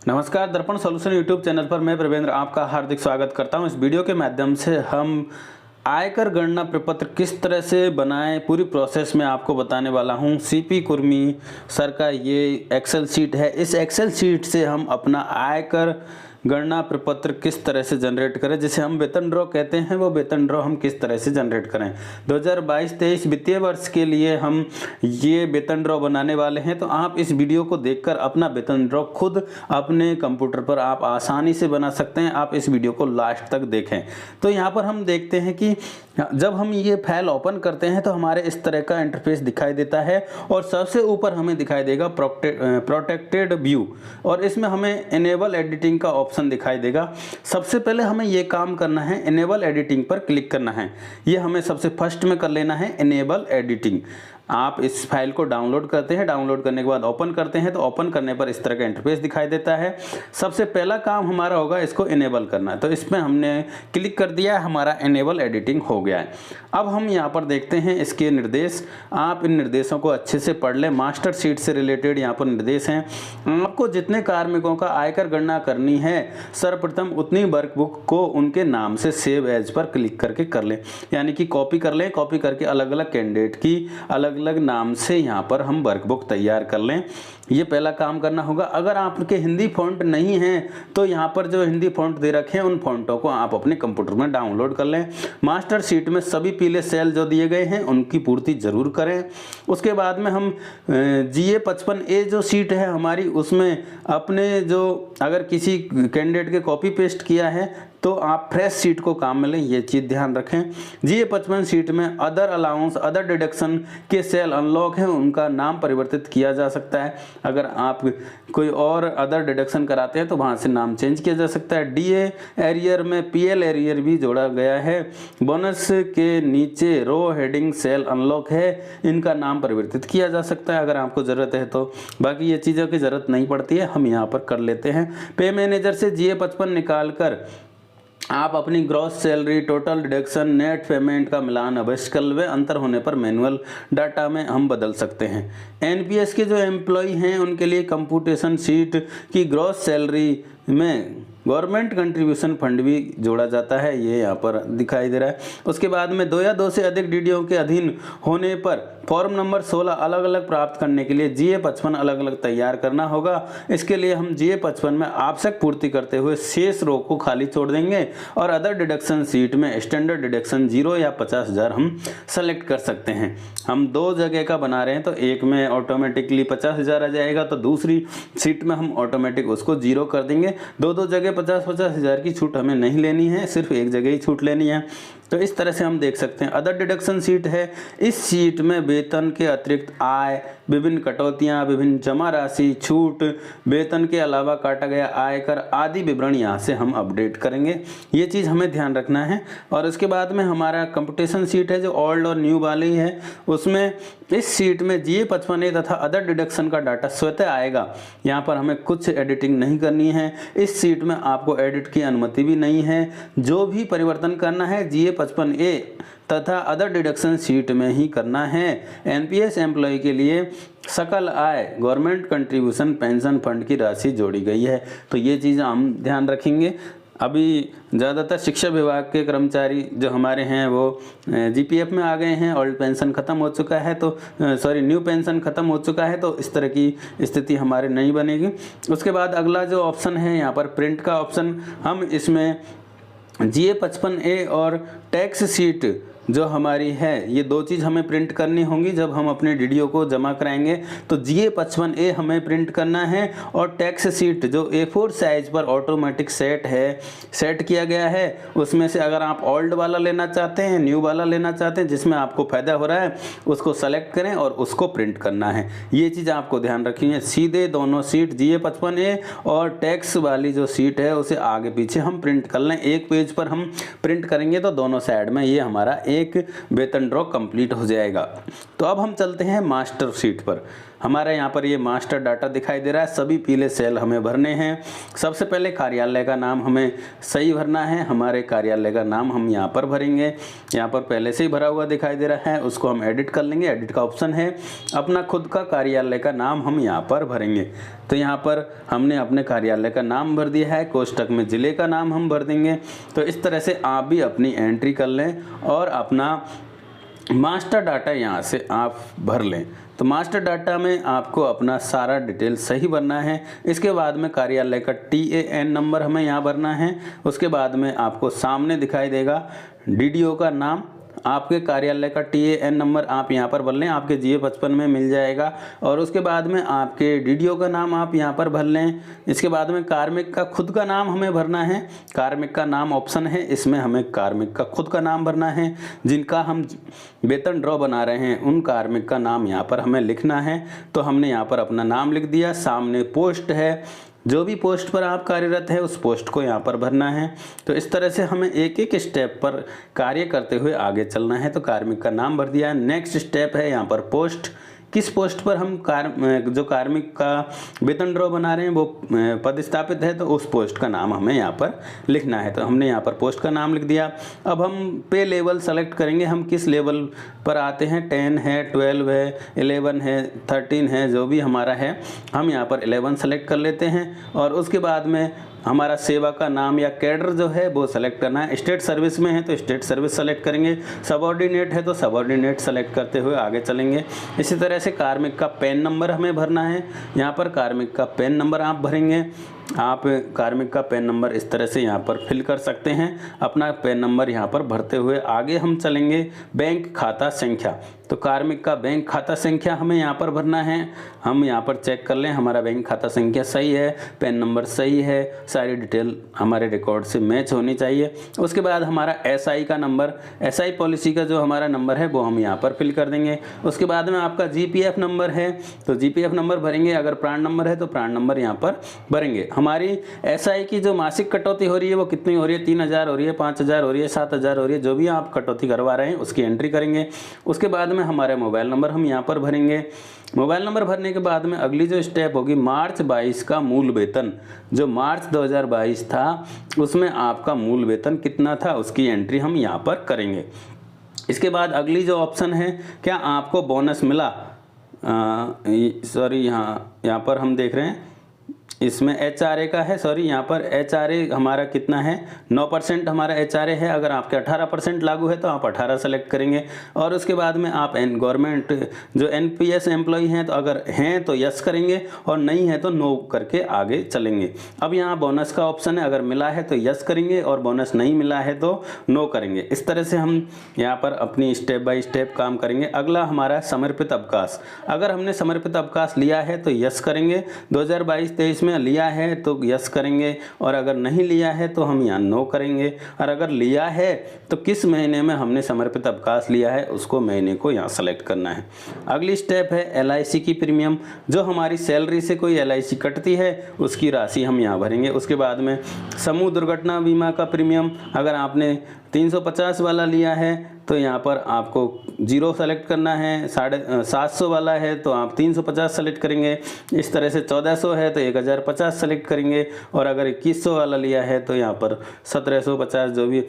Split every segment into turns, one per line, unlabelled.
नमस्कार, दर्पण solution YouTube channel पर मैं प्रवेंद्र आपका हार्दिक स्वागत करता हूं। इस वीडियो के माध्यम से हम आयकर गणना प्रपत्र किस तरह से बनाएं पूरी प्रोसेस में आपको बताने वाला हूं। सीपी कुर्मी सर का ये एक्सेल शीट है। इस एक्सेल शीट से हम अपना आयकर गणना प्रपत्र किस तरह से जनरेट करें, जिसे हम वेतन ड्रॉ कहते हैं, वो वेतन ड्रॉ हम किस तरह से जनरेट करें। 2022-23 वित्तीय वर्ष के लिए हम ये वेतन ड्रॉ बनाने वाले हैं। तो आप इस वीडियो को देखकर अपना वेतन ड्रॉ खुद अपने कंप्यूटर पर आप आसानी से बना सकते हैं। आप इस वीडियो को लास्ट तक देखें। तो यहाँ पर हम देखते हैं कि जब हम ये फाइल ओपन करते हैं तो हमारे इस तरह का इंटरफेस दिखाई देता है और सबसे ऊपर हमें दिखाई देगा प्रोटेक्टेड व्यू, और इसमें हमें इनेबल एडिटिंग का ऑप्शन दिखाई देगा। सबसे पहले हमें ये काम करना है, इनेबल एडिटिंग पर क्लिक करना है। ये हमें सबसे फर्स्ट में कर लेना है, इनेबल एडिटिंग। आप इस फाइल को डाउनलोड करते हैं, डाउनलोड करने के बाद ओपन करते हैं तो ओपन करने पर इस तरह का इंटरफेस दिखाई देता है। सबसे पहला काम हमारा होगा इसको इनेबल करना। तो इसमें हमने क्लिक कर दिया, हमारा इनेबल एडिटिंग हो गया है। अब हम यहाँ पर देखते हैं इसके निर्देश। आप इन निर्देशों को अच्छे से पढ़ लें। मास्टर शीट से रिलेटेड यहाँ पर निर्देश हैं। आपको जितने कार्मिकों का आयकर गणना करनी है, सर्वप्रथम उतनी वर्कबुक को उनके नाम से सेव एज पर क्लिक करके कर लें, यानी कि कॉपी कर लें। कॉपी करके अलग अलग कैंडिडेट की अलग अलग नाम से यहाँ पर हम वर्कबुक तैयार कर लें। ये पहला काम करना होगा। अगर आपके हिंदी फॉन्ट नहीं है तो यहाँ पर जो हिंदी फॉन्ट दे रखे हैं उन फॉन्टों को आप अपने कंप्यूटर में डाउनलोड कर लें। मास्टर शीट में सभी पीले सेल जो दिए गए हैं उनकी पूर्ति जरूर करें। उसके बाद में हम GA 55A जो शीट है हमारी, उसमें अपने जो अगर किसी कैंडिडेट के कॉपी पेस्ट किया है तो आप फ्रेश शीट को काम में लें, ये चीज़ ध्यान रखें। GA 55 शीट में अदर अलाउंस, अदर डिडक्शन के सेल अनलॉक हैं, उनका नाम परिवर्तित किया जा सकता है। अगर आप कोई और अदर डिडक्शन कराते हैं तो वहाँ से नाम चेंज किया जा सकता है। DA एरियर में PL एरियर भी जोड़ा गया है। बोनस के नीचे रो हेडिंग सेल अनलॉक है, इनका नाम परिवर्तित किया जा सकता है अगर आपको ज़रूरत है तो। बाकी ये चीज़ों की ज़रूरत नहीं पड़ती है, हम यहाँ पर कर लेते हैं। पे मैनेजर से GA 55 निकाल कर आप अपनी gross salary, total deduction, net payment का मिलान अवश्य कर लें। अंतर होने पर मैनुअल डाटा में हम बदल सकते हैं। NPS के जो एम्प्लॉय हैं उनके लिए कंप्यूटेशन शीट की ग्रॉस सैलरी में गवर्नमेंट कंट्रीब्यूशन फंड भी जोड़ा जाता है, ये यहाँ पर दिखाई दे रहा है। उसके बाद में 2 या 2 से अधिक DDO के अधीन होने पर फॉर्म नंबर 16 अलग अलग प्राप्त करने के लिए GA 55 अलग अलग तैयार करना होगा। इसके लिए हम GA 55 में आवश्यक पूर्ति करते हुए शेष रो को खाली छोड़ देंगे और अदर डिडक्शन शीट में स्टैंडर्ड डिडक्शन 0 या 50,000 हम सेलेक्ट कर सकते हैं। हम 2 जगह का बना रहे हैं तो एक में ऑटोमेटिकली 50,000 आ जाएगा, तो दूसरी शीट में हम ऑटोमेटिक उसको 0 कर देंगे। 2 जगह 50,000 की छूट हमें नहीं लेनी है, सिर्फ एक जगह ही छूट लेनी है। तो इस तरह से हम देख सकते हैं। अदर डिडक्शन शीट है, इस शीट में वेतन के अतिरिक्त आय, विभिन्न कटौतियां, विभिन्न जमा राशि, छूट, वेतन के अलावा काटा गया आयकर आदि विवरण यहाँ से हम अपडेट करेंगे। ये चीज़ हमें ध्यान रखना है। और उसके बाद में हमारा कंप्यूटेशन शीट है जो ओल्ड और न्यू वाली है, उसमें इस शीट में GA 55A तथा अदर डिडक्शन का डाटा स्वतः आएगा। यहाँ पर हमें कुछ एडिटिंग नहीं करनी है। इस शीट में आपको एडिट की अनुमति भी नहीं है। जो भी परिवर्तन करना है GA 55A तथा अदर डिडक्शन शीट में ही करना है। NPS एम्प्लॉय के लिए सकल आय, गवर्नमेंट कंट्रीब्यूशन पेंशन फंड की राशि जोड़ी गई है, तो ये चीज़ हम ध्यान रखेंगे। अभी ज़्यादातर शिक्षा विभाग के कर्मचारी जो हमारे हैं वो GPF में आ गए हैं। ओल्ड पेंशन ख़त्म हो चुका है तो न्यू पेंशन ख़त्म हो चुका है, तो इस तरह की स्थिति हमारे नहीं बनेगी। उसके बाद अगला जो ऑप्शन है यहाँ पर प्रिंट का ऑप्शन, हम इसमें GA 55A और टैक्स शीट जो हमारी है, ये 2 चीज़ हमें प्रिंट करनी होंगी जब हम अपने DDO को जमा कराएंगे। तो GA 55A हमें प्रिंट करना है और टैक्स शीट जो A4 साइज पर ऑटोमेटिक सेट किया गया है, उसमें से अगर आप ओल्ड वाला लेना चाहते हैं, न्यू वाला लेना चाहते हैं, जिसमें आपको फ़ायदा हो रहा है उसको सेलेक्ट करें और उसको प्रिंट करना है। ये चीज़ आपको ध्यान रखनी है। सीधे दोनों सीट GA 55A और टैक्स वाली जो सीट है उसे आगे पीछे हम प्रिंट कर लें। एक पेज पर हम प्रिंट करेंगे तो दोनों साइड में ये हमारा एक वेतन ड्रॉ कंप्लीट हो जाएगा। तो अब हम चलते हैं मास्टर शीट पर। हमारे यहाँ पर ये मास्टर डाटा दिखाई दे रहा है, सभी पीले सेल हमें भरने हैं। सबसे पहले कार्यालय का नाम हमें सही भरना है, हमारे कार्यालय का नाम हम यहाँ पर भरेंगे। यहाँ पर पहले से ही भरा हुआ दिखाई दे रहा है, उसको हम एडिट कर लेंगे। एडिट का ऑप्शन है, अपना खुद का कार्यालय का नाम हम यहाँ पर भरेंगे। तो यहाँ पर हमने अपने कार्यालय का नाम भर दिया है, कोष्टक में जिले का नाम हम भर देंगे। तो इस तरह से आप भी अपनी एंट्री कर लें और अपना मास्टर डाटा यहाँ से आप भर लें। तो मास्टर डाटा में आपको अपना सारा डिटेल सही भरना है। इसके बाद में कार्यालय का TAN नंबर हमें यहाँ भरना है। उसके बाद में आपको सामने दिखाई देगा DDO का नाम, आपके कार्यालय का TAN नंबर आप यहाँ पर भर लें, आपके GA55 में मिल जाएगा। और उसके बाद में आपके DDO का नाम आप यहाँ पर भर लें। इसके बाद में कार्मिक का खुद का नाम हमें भरना है। कार्मिक का नाम ऑप्शन है, इसमें हमें कार्मिक का खुद का नाम भरना है। जिनका हम वेतन ड्रॉ बना रहे हैं उन कार्मिक का नाम यहाँ पर हमें लिखना है। तो हमने यहाँ पर अपना नाम लिख दिया। सामने पोस्ट है, जो भी पोस्ट पर आप कार्यरत है उस पोस्ट को यहाँ पर भरना है। तो इस तरह से हमें एक एक स्टेप पर कार्य करते हुए आगे चलना है। तो कार्मिक का नाम भर दिया है। नेक्स्ट स्टेप है यहाँ पर पोस्ट, किस पोस्ट पर हम जो कार्मिक का वेतन ड्रॉ बना रहे हैं वो पद स्थापित है, तो उस पोस्ट का नाम हमें यहाँ पर लिखना है। तो हमने यहाँ पर पोस्ट का नाम लिख दिया। अब हम पे लेवल सेलेक्ट करेंगे, हम किस लेवल पर आते हैं। 10 है, 12 है, 11 है, 13 है, जो भी हमारा है हम यहाँ पर 11 सेलेक्ट कर लेते हैं। और उसके बाद में हमारा सेवा का नाम या कैडर जो है वो सेलेक्ट करना है। स्टेट सर्विस में है तो स्टेट सर्विस सेलेक्ट करेंगे, सबऑर्डिनेट है तो सबऑर्डिनेट सेलेक्ट करते हुए आगे चलेंगे। इसी तरह से कार्मिक का पैन नंबर हमें भरना है। यहाँ पर कार्मिक का पैन नंबर आप भरेंगे। आप कार्मिक का पैन नंबर इस तरह से यहाँ पर फिल कर सकते हैं। अपना पैन नंबर यहाँ पर भरते हुए आगे हम चलेंगे। बैंक खाता संख्या, तो कार्मिक का बैंक खाता संख्या हमें यहाँ पर भरना है। हम यहाँ पर चेक कर लें हमारा बैंक खाता संख्या सही है, पैन नंबर सही है, सारी डिटेल हमारे रिकॉर्ड से मैच होनी चाहिए। उसके बाद हमारा SI का नंबर, SI पॉलिसी का जो हमारा नंबर है वो हम यहाँ पर फिल कर देंगे। उसके बाद में आपका GPF नंबर है तो GPF नंबर भरेंगे। अगर प्राण नंबर है तो प्राण नंबर यहाँ पर भरेंगे। हमारी SI की जो मासिक कटौती हो रही है वो कितनी हो रही है, 3000 हो रही है, 5000 हो रही है, 7000 हो रही है, जो भी आप कटौती करवा रहे हैं उसकी एंट्री करेंगे। उसके बाद में हमारे मोबाइल नंबर हम यहाँ पर भरेंगे। मोबाइल नंबर भरने के बाद में अगली जो स्टेप होगी, मार्च 22 का मूल वेतन, जो मार्च 2022 था उसमें आपका मूल वेतन कितना था उसकी एंट्री हम यहाँ पर करेंगे। इसके बाद अगली जो ऑप्शन है, क्या आपको बोनस मिला, सॉरी यहाँ पर हम देख रहे हैं इसमें HRA का है, सॉरी यहाँ पर HRA हमारा कितना है, 9% हमारा HRA है। अगर आपके 18% लागू है तो आप 18 सेलेक्ट करेंगे। और उसके बाद में आप गवर्नमेंट जो NPS एम्प्लॉई हैं तो अगर हैं तो यस करेंगे और नहीं है तो नो करके आगे चलेंगे। अब यहाँ बोनस का ऑप्शन है, अगर मिला है तो यस करेंगे और बोनस नहीं मिला है तो नो करेंगे। इस तरह से हम यहाँ पर अपनी स्टेप बाय स्टेप काम करेंगे। अगला हमारा समर्पित अवकाश, अगर हमने समर्पित अवकाश लिया है तो यस करेंगे, 2022-23 में लिया है तो यस करेंगे, और अगर नहीं लिया है तो हम यहाँ नो करेंगे। और अगर लिया है तो किस महीने में हमने समर्पित अवकाश लिया है उसको महीने को यहाँ सेलेक्ट करना है। अगली स्टेप है LIC की प्रीमियम, जो हमारी सैलरी से कोई LIC कटती है उसकी राशि हम यहाँ भरेंगे। उसके बाद में समूह दुर्घटना बीमा का प्रीमियम, अगर आपने 350 वाला लिया है तो यहाँ पर आपको 0 सेलेक्ट करना है, 750 वाला है तो आप 350 सेलेक्ट करेंगे। इस तरह से 1400 है तो 1050 सेलेक्ट करेंगे, और अगर 2100 वाला लिया है तो यहाँ पर 1750 जो भी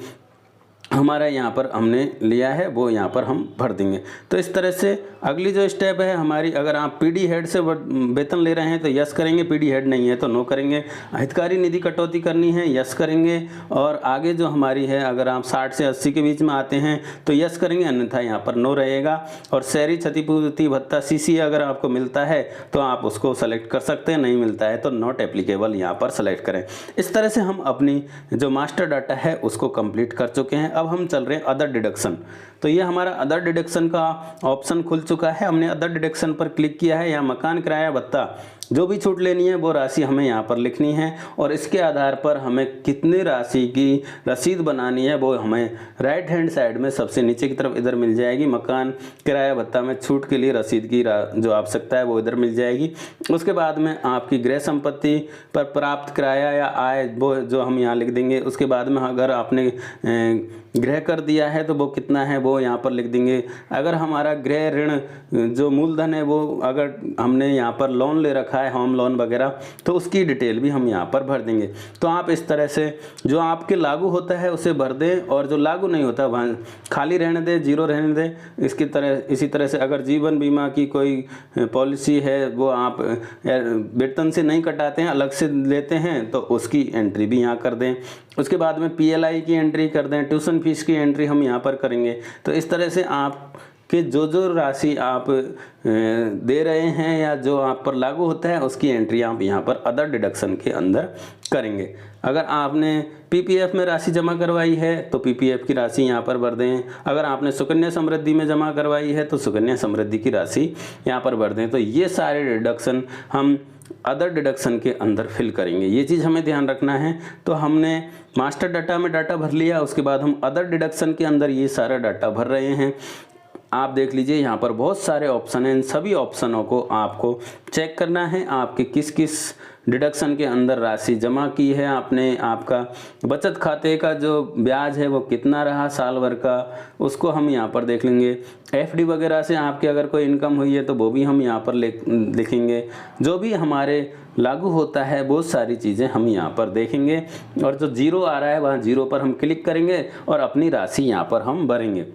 हमारा यहाँ पर हमने लिया है वो यहाँ पर हम भर देंगे। तो इस तरह से अगली जो स्टेप है हमारी, अगर आप PD हेड से वेतन ले रहे हैं तो यस करेंगे, PD हेड नहीं है तो नो करेंगे। हितकारी निधि कटौती करनी है यस करेंगे, और आगे जो हमारी है अगर आप 60 से 80 के बीच में आते हैं तो यस करेंगे, अन्यथा यहाँ पर नो रहेगा। और शहरी क्षतिपूर्ति भत्ता CC अगर आपको मिलता है तो आप उसको सेलेक्ट कर सकते हैं, नहीं मिलता है तो नॉट एप्लीकेबल यहाँ पर सेलेक्ट करें। इस तरह से हम अपनी जो मास्टर डाटा है उसको कंप्लीट कर चुके हैं। अब हम चल रहे हैं अदर डिडक्शन। तो ये हमारा अदर डिडक्शन का ऑप्शन खुल चुका है। हमने अदर डिडक्शन पर क्लिक किया है। यहाँ मकान किराया भत्ता जो भी छूट लेनी है वो राशि हमें यहाँ पर लिखनी है और इसके आधार पर हमें कितनी राशि की रसीद बनानी है वो हमें राइट हैंड साइड में सबसे नीचे की तरफ इधर मिल जाएगी। मकान किराया भत्ता में छूट के लिए रसीद की जो आवश्यकता है वो इधर मिल जाएगी। उसके बाद में आपकी गृह संपत्ति पर प्राप्त किराया या आय वो जो हम यहाँ लिख देंगे। उसके बाद में अगर आपने गृह कर दिया है तो वो कितना है वो यहाँ पर लिख देंगे। अगर हमारा गृह ऋण जो मूलधन है वो अगर हमने यहाँ पर लोन ले रखा है होम लोन वगैरह तो उसकी डिटेल भी हम यहाँ पर भर देंगे। तो आप इस तरह से जो आपके लागू होता है उसे भर दें और जो लागू नहीं होता वहाँ खाली रहने दें, जीरो रहने दें। इसी तरह से अगर जीवन बीमा की कोई पॉलिसी है वो आप वेतन से नहीं कटाते हैं, अलग से लेते हैं तो उसकी एंट्री भी यहाँ कर दें। उसके बाद में PLI की एंट्री कर दें, ट्यूशन फीस की एंट्री हम यहाँ पर करेंगे। तो इस तरह से आप कि जो राशि आप दे रहे हैं या जो आप पर लागू होता है उसकी एंट्री आप यहाँ पर अदर डिडक्शन के अंदर करेंगे। अगर आपने PPF में राशि जमा करवाई है तो PPF की राशि यहाँ पर भर दें। अगर आपने सुकन्या समृद्धि में जमा करवाई है तो सुकन्या समृद्धि की राशि यहाँ पर भर दें। तो ये सारे डिडक्शन हम अदर डिडक्शन के अंदर फिल करेंगे। ये चीज़ हमें ध्यान रखना है। तो हमने मास्टर डाटा में डाटा भर लिया, उसके बाद हम अदर डिडक्शन के अंदर ये सारा डाटा भर रहे हैं। आप देख लीजिए यहाँ पर बहुत सारे ऑप्शन हैं। इन सभी ऑप्शनों को आपको चेक करना है आपके किस किस डिडक्शन के अंदर राशि जमा की है आपने। आपका बचत खाते का जो ब्याज है वो कितना रहा साल भर का, उसको हम यहाँ पर देख लेंगे। FD वगैरह से आपके अगर कोई इनकम हुई है तो वो भी हम यहाँ पर लिखेंगे। जो भी हमारे लागू होता है वो सारी चीज़ें हम यहाँ पर देखेंगे और जो जीरो आ रहा है वहाँ जीरो पर हम क्लिक करेंगे और अपनी राशि यहाँ पर हम भरेंगे।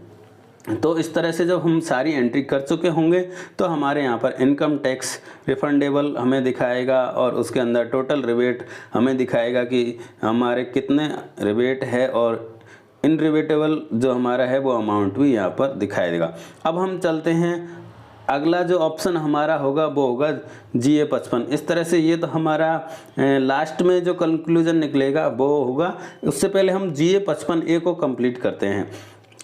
तो इस तरह से जब हम सारी एंट्री कर चुके होंगे तो हमारे यहाँ पर इनकम टैक्स रिफंडेबल हमें दिखाएगा और उसके अंदर टोटल रिबेट हमें दिखाएगा कि हमारे कितने रिबेट है और इन रिबेटेबल जो हमारा है वो अमाउंट भी यहाँ पर दिखाई देगा। अब हम चलते हैं, अगला जो ऑप्शन हमारा होगा वो होगा GA 55। इस तरह से ये तो हमारा लास्ट में जो कंक्लूजन निकलेगा वो होगा। उससे पहले हम GA 55A को कंप्लीट करते हैं।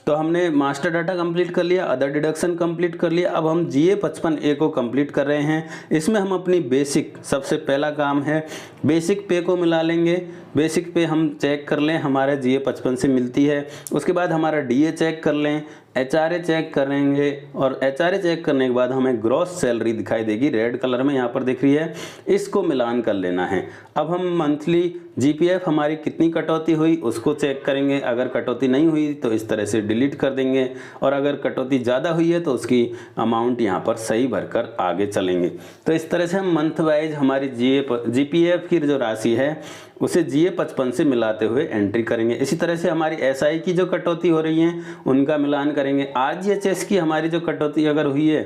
तो हमने मास्टर डाटा कंप्लीट कर लिया, अदर डिडक्शन कंप्लीट कर लिया। अब हम GA 55A को कंप्लीट कर रहे हैं। इसमें हम अपनी बेसिक, सबसे पहला काम है बेसिक पे को मिला लेंगे। बेसिक पे हम चेक कर लें हमारे GA 55 से मिलती है। उसके बाद हमारा DA चेक कर लें, HRA चेक करेंगे और HRA चेक करने के बाद हमें ग्रॉस सैलरी दिखाई देगी, रेड कलर में यहाँ पर दिख रही है। इसको मिलान कर लेना है। अब हम मंथली GPF हमारी कितनी कटौती हुई उसको चेक करेंगे। अगर कटौती नहीं हुई तो इस तरह से डिलीट कर देंगे और अगर कटौती ज़्यादा हुई है तो उसकी अमाउंट यहाँ पर सही भरकर आगे चलेंगे। तो इस तरह से हम मंथ वाइज हमारी GPF की जो राशि है उसे GA 55 से मिलाते हुए एंट्री करेंगे। इसी तरह से हमारी SI की जो कटौती हो रही है उनका मिलान करेंगे। RGHS की हमारी जो कटौती अगर हुई है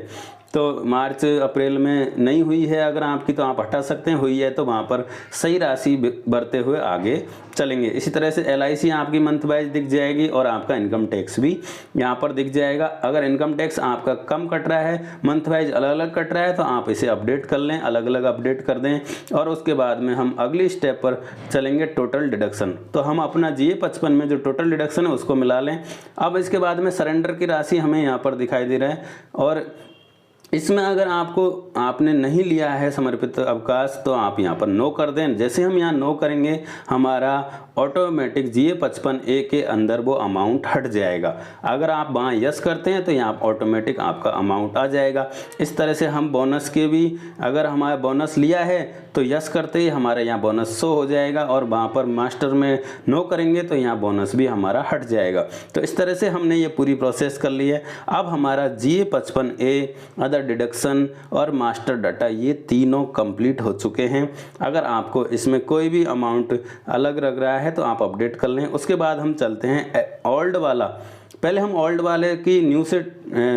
तो मार्च अप्रैल में नहीं हुई है अगर आपकी तो आप हटा सकते हैं, हुई है तो वहाँ पर सही राशि भरते हुए आगे चलेंगे। इसी तरह से LIC आपकी मंथ वाइज दिख जाएगी और आपका इनकम टैक्स भी यहाँ पर दिख जाएगा। अगर इनकम टैक्स आपका कम कट रहा है, मंथ वाइज अलग अलग कट रहा है तो आप इसे अपडेट कर लें, अलग अलग अपडेट कर दें और उसके बाद में हम अगली स्टेप पर चलेंगे टोटल डिडक्शन। तो हम अपना GA 55 में जो टोटल डिडक्शन है उसको मिला लें। अब इसके बाद में सरेंडर की राशि हमें यहाँ पर दिखाई दे रहा है और इसमें अगर आपने नहीं लिया है समर्पित अवकाश तो आप यहाँ पर नो कर दें। जैसे हम यहाँ नो करेंगे हमारा ऑटोमेटिक GA 55A के अंदर वो अमाउंट हट जाएगा। अगर आप वहाँ यस करते हैं तो यहाँ ऑटोमेटिक आपका अमाउंट आ जाएगा। इस तरह से हम बोनस के भी, अगर हमारा बोनस लिया है तो यस करते ही हमारे यहाँ बोनस शो हो जाएगा और वहाँ पर मास्टर में नो करेंगे तो यहाँ बोनस भी हमारा हट जाएगा। तो इस तरह से हमने ये पूरी प्रोसेस कर ली है। अब हमारा GA 55A, अदर डिडक्शन और मास्टर डाटा ये तीनों कंप्लीट हो चुके हैं। अगर आपको इसमें कोई भी अमाउंट अलग लग रहा है तो आप अपडेट कर लें। उसके बाद हम चलते हैं ओल्ड वाला। पहले हम ओल्ड वाले की न्यू से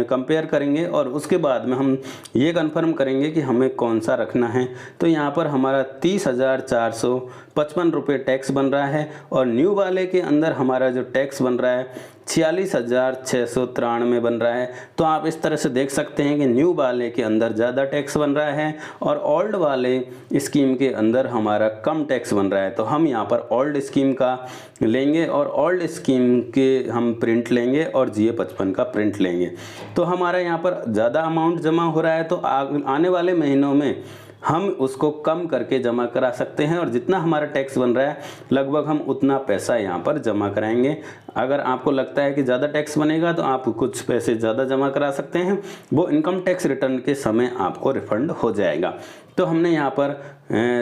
कंपेयर करेंगे और उसके बाद में हम ये कंफर्म करेंगे कि हमें कौन सा रखना है। तो यहाँ पर हमारा 30,455 रुपये टैक्स बन रहा है और न्यू वाले के अंदर हमारा जो टैक्स बन रहा है 46,693 बन रहा है। तो आप इस तरह से देख सकते हैं कि न्यू वाले के अंदर ज़्यादा टैक्स बन रहा है और ओल्ड वाले स्कीम के अंदर हमारा कम टैक्स बन रहा है। तो हम यहाँ पर ओल्ड स्कीम का लेंगे और ओल्ड स्कीम के हम प्रिंट लेंगे और GA 55 का प्रिंट लेंगे। तो हमारा यहाँ पर ज़्यादा अमाउंट जमा हो रहा है तो आने वाले महीनों में हम उसको कम करके जमा करा सकते हैं और जितना हमारा टैक्स बन रहा है लगभग हम उतना पैसा यहाँ पर जमा कराएंगे। अगर आपको लगता है कि ज़्यादा टैक्स बनेगा तो आप कुछ पैसे ज़्यादा जमा करा सकते हैं, वो इनकम टैक्स रिटर्न के समय आपको रिफंड हो जाएगा। तो हमने यहाँ पर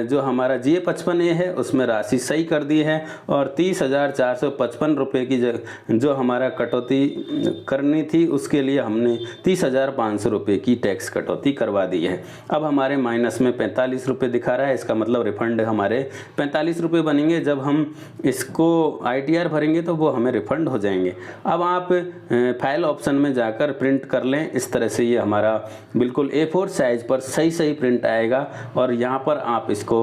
जो हमारा GA55A है उसमें राशि सही कर दी है और 30,455 रुपये की जो हमारा कटौती करनी थी उसके लिए हमने 30,500 रुपये की टैक्स कटौती करवा दी है। अब हमारे माइनस में 45 रुपये दिखा रहा है, इसका मतलब रिफंड हमारे 45 रुपये बनेंगे। जब हम इसको ITR भरेंगे तो वो हमें रिफंड हो जाएंगे। अब आप फाइल ऑप्शन में जाकर प्रिंट कर लें। इस तरह से ये हमारा बिल्कुल A4 साइज पर सही प्रिंट आएगा और यहाँ पर आप इसको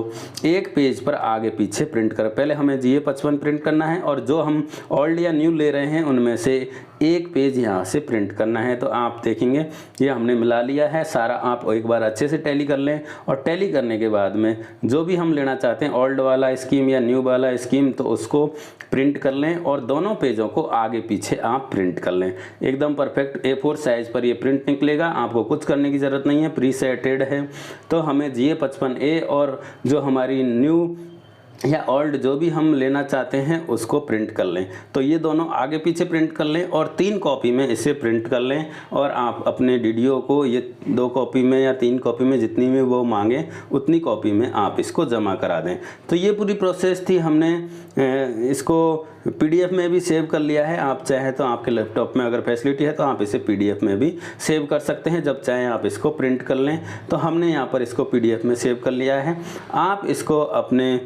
एक पेज पर आगे पीछे प्रिंट कर, पहले हमें GA55 प्रिंट करना है और जो हम ओल्ड या न्यू ले रहे हैं उनमें से एक पेज यहाँ से प्रिंट करना है। तो आप देखेंगे ये हमने मिला लिया है सारा। आप एक बार अच्छे से टैली कर लें और टैली करने के बाद में जो भी हम लेना चाहते हैं ओल्ड वाला स्कीम या न्यू वाला स्कीम, तो उसको प्रिंट कर लें और दोनों पेजों को आगे पीछे आप प्रिंट कर लें। एकदम परफेक्ट A4 साइज पर ये प्रिंट निकलेगा, आपको कुछ करने की ज़रूरत नहीं है, प्री सेटेड है। तो हमें GA55A और जो हमारी न्यू या ओल्ड जो भी हम लेना चाहते हैं उसको प्रिंट कर लें। तो ये दोनों आगे पीछे प्रिंट कर लें और 3 कॉपी में इसे प्रिंट कर लें और आप अपने DDO को ये 2 कॉपी में या 3 कॉपी में जितनी में वो मांगे उतनी कॉपी में आप इसको जमा करा दें। तो ये पूरी प्रोसेस थी। हमने इसको PDF में भी सेव कर लिया है। आप चाहे तो आपके लैपटॉप में अगर फैसिलिटी है तो आप इसे PDF में भी सेव कर सकते हैं, जब चाहें आप इसको प्रिंट कर लें। तो हमने यहाँ पर इसको PDF में सेव कर लिया है। आप इसको अपने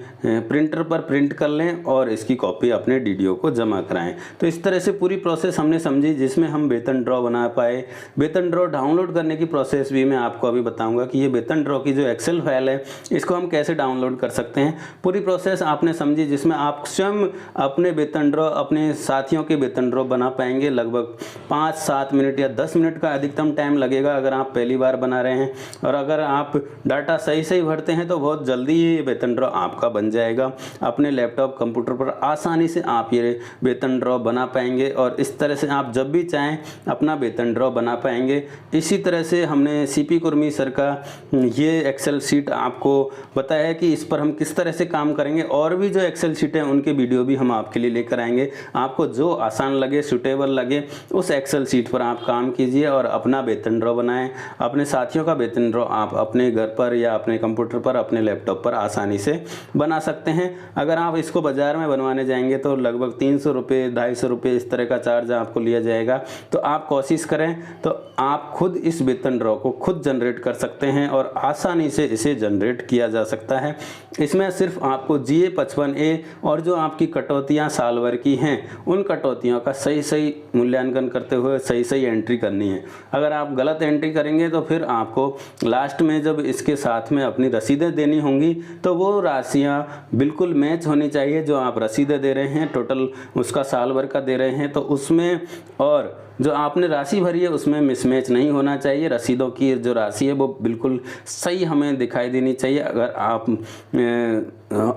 प्रिंटर पर प्रिंट कर लें और इसकी कॉपी अपने DDO को जमा कराएं। तो इस तरह से पूरी प्रोसेस हमने समझी जिसमें हम वेतन ड्रॉ बना पाए। वेतन ड्रॉ डाउनलोड करने की प्रोसेस भी मैं आपको अभी बताऊँगा कि ये वेतन ड्रॉ की जो एक्सेल फाइल है इसको हम कैसे डाउनलोड कर सकते हैं। पूरी प्रोसेस आपने समझी जिसमें आप स्वयं अपने वेतन ड्रॉ अपने साथियों के वेतन ड्रॉ बना पाएंगे। लगभग 5-7 मिनट या 10 मिनट का अधिकतम टाइम लगेगा अगर आप पहली बार बना रहे हैं, और अगर आप डाटा सही भरते हैं तो बहुत जल्दी ये वेतन ड्रॉ आपका बन जाएगा। अपने लैपटॉप कंप्यूटर पर आसानी से आप ये वेतन ड्रॉ बना पाएंगे और इस तरह से आप जब भी चाहें अपना वेतन ड्रॉ बना पाएंगे। इसी तरह से हमने CP कुर्मी सर का ये एक्सेल शीट आपको बताया है कि इस पर हम किस तरह से काम करेंगे, और भी जो एक्सेल शीट है उनके वीडियो भी हम आपके लिए लेकर आएंगे। आपको जो आसान लगे, सुटेबल लगे, उस एक्सेल शीट पर आप काम कीजिए और अपना वेतन ड्रॉ बनाएं। अपने साथियों का वेतन ड्रॉ आप अपने घर पर या अपने कंप्यूटर पर, अपने लैपटॉप पर आसानी से बना सकते हैं। अगर आप इसको बाज़ार में बनवाने जाएंगे तो लगभग 300 रुपये, 250 रुपये इस तरह का चार्ज आपको लिया जाएगा। तो आप कोशिश करें तो आप खुद इस वेतन ड्रॉ को खुद जनरेट कर सकते हैं और आसानी से इसे जनरेट किया जा सकता है। इसमें सिर्फ आपको GA55A और जो आपकी कटौतियाँ साल भर की हैं उन कटौतियों का सही मूल्यांकन करते हुए सही एंट्री करनी है। अगर आप गलत एंट्री करेंगे तो फिर आपको लास्ट में जब इसके साथ में अपनी रसीदें देनी होंगी तो वो राशियाँ बिल्कुल मैच होनी चाहिए। जो आप रसीदें दे रहे हैं टोटल उसका साल भर का दे रहे हैं तो उसमें और जो आपने राशि भरी है उसमें मिसमैच नहीं होना चाहिए। रसीदों की जो राशि है वो बिल्कुल सही हमें दिखाई देनी चाहिए। अगर आप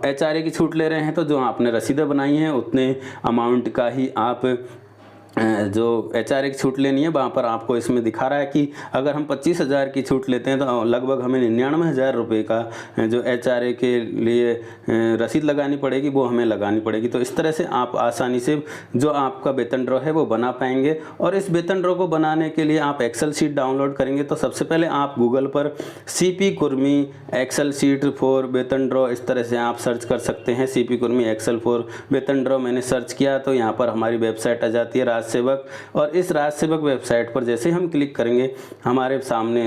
HRA की छूट ले रहे हैं तो जो आपने रसीदें बनाई हैं उतने अमाउंट का ही आप जो HRA की छूट लेनी है वहाँ पर आपको इसमें दिखा रहा है कि अगर हम 25,000 की छूट लेते हैं तो लगभग हमें 99,000 रुपये का जो HRA के लिए रसीद लगानी पड़ेगी वो हमें लगानी पड़ेगी। तो इस तरह से आप आसानी से जो आपका वेतन ड्रॉ है वो बना पाएंगे। और इस वेतन ड्रॉ को बनाने के लिए आप एक्सेल शीट डाउनलोड करेंगे तो सबसे पहले आप गूगल पर CP Kurmi excel sheet for वेतन ड्रॉ इस तरह से आप सर्च कर सकते हैं। CP कुर्मी एक्सेल फॉर वेतन ड्रॉ मैंने सर्च किया तो यहाँ पर हमारी वेबसाइट आ जाती है सेवक। और इस राज सेवक वेबसाइट पर जैसे हम क्लिक करेंगे हमारे सामने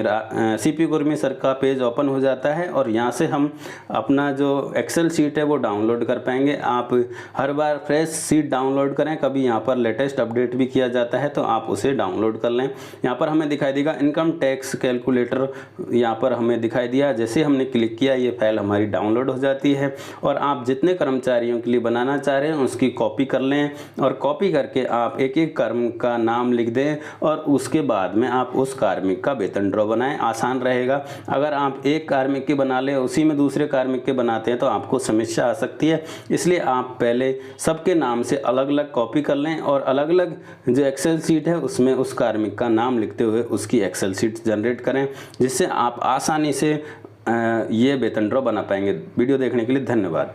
CP कुर्मी सर का पेज ओपन हो जाता है और यहाँ से हम अपना जो एक्सेल शीट है वो डाउनलोड कर पाएंगे। आप हर बार फ्रेश शीट डाउनलोड करें, कभी यहाँ पर लेटेस्ट अपडेट भी किया जाता है तो आप उसे डाउनलोड कर लें। यहाँ पर हमें दिखाई देगा इनकम टैक्स कैलकुलेटर, यहाँ पर हमें दिखाई दिया। जैसे हमने क्लिक किया ये फाइल हमारी डाउनलोड हो जाती है और आप जितने कर्मचारियों के लिए बनाना चाह रहे हैं उसकी कॉपी कर लें और कॉपी करके आप एक कर्म का नाम लिख दें और उसके बाद में आप उस कार्मिक का वेतन ड्रॉ बनाएं। आसान रहेगा। अगर आप एक कार्मिक के बना लें उसी में दूसरे कार्मिक के बनाते हैं तो आपको समस्या आ सकती है। इसलिए आप पहले सबके नाम से अलग अलग कॉपी कर लें और अलग अलग जो एक्सेल शीट है उसमें उस कार्मिक का नाम लिखते हुए उसकी एक्सेल शीट जनरेट करें, जिससे आप आसानी से ये वेतन ड्रॉ बना पाएंगे। वीडियो देखने के लिए धन्यवाद।